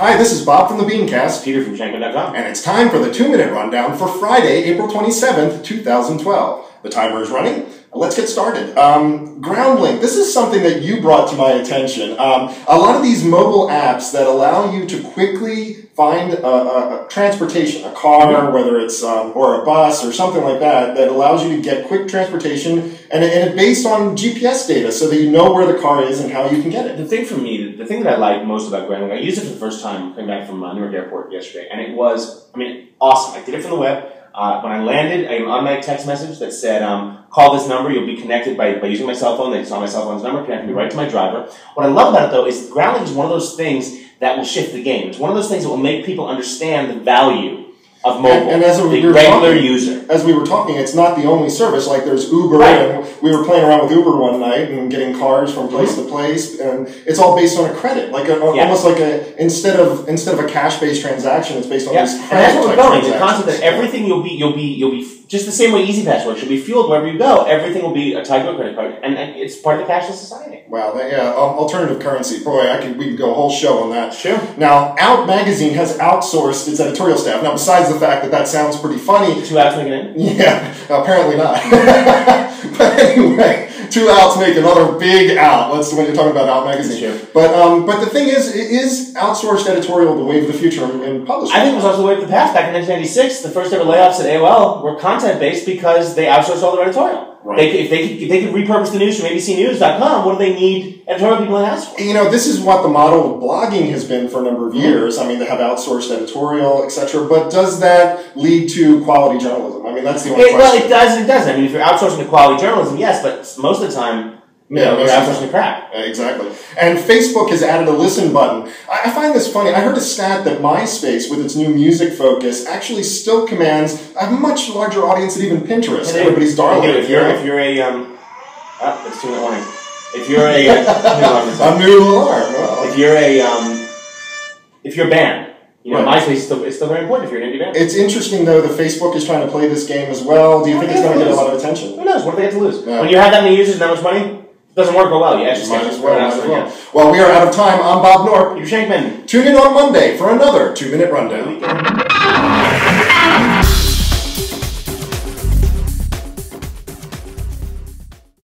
Hi, this is Bob from the BeanCast. Peter from Shankman.com. And it's time for the 2-minute rundown for Friday, April 27th, 2012. The timer is running. Let's get started. GroundLink, this is something that you brought to my attention. A lot of these mobile apps that allow you to quickly find a transportation, a car, whether it's, or a bus or something like that, that allows you to get quick transportation, and it's based on GPS data so that you know where the car is and how you can get it. The thing for me, the thing that I like most about GroundLink, I used it for the first time coming back from Newark Airport yesterday, and it was, awesome. I did it from the web. When I landed, I got an automatic text message that said, call this number, you'll be connected by using my cell phone. They saw my cell phone's number, connected me right to my driver. What I love about it, though, is GroundLink is one of those things that will shift the game. It's one of those things that will make people understand the value of mobile, and as the regular user. As we were talking, it's not the only service. Like there's Uber, and we were playing around with Uber one night and getting cars from place to place, and it's all based on a credit, like almost like instead of a cash-based transaction, it's based on these credit. And that's where we're going. The concept that everything you'll be just the same way EasyPass works. You'll be fueled wherever you go. Everything will be tied to a credit card, and it's part of the cashless society. Wow, alternative currency. Boy, we can go a whole show on that. Sure. Now, Out magazine has outsourced its editorial staff. Now, besides the fact that sounds pretty funny. 2 outs make it in? Yeah, apparently not. But anyway, 2 outs make another big out. That's when you're talking about Out magazine. Sure. But the thing is outsourced editorial the wave of the future in publishing? I think it was also the wave of the past. Back in 1996, the first ever layoffs at AOL were content-based because they outsourced all their editorial. Right. If they could repurpose the news from ABCnews.com, what do they need editorial people in house for? You know, this is what the model of blogging has been for a number of years. I mean, they have outsourced editorial, etc. But does that lead to quality journalism? I mean, that's the only question. Well, it does and it doesn't. I mean, if you're outsourcing to quality journalism, yes, but most of the time, you're outsourcing to crap. Exactly. And Facebook has added a listen button. I find this funny. I heard a stat that MySpace, with its new music focus, actually still commands a much larger audience than even Pinterest. Everybody's darling. If you're a, it's 2 in the morning. If you're a, a new alarm. Well, if you're a band, MySpace is still very important if you're an indie band. It's interesting, though, that Facebook is trying to play this game as well. Do you think it's going to get a lot of attention? Who knows? What do they have to lose? When you have that many users and that much money, it doesn't work well. You actually might as well. Well, we are out of time. I'm Bob Knorpp. Peter Shankman. Tune in on Monday for another 2-minute rundown.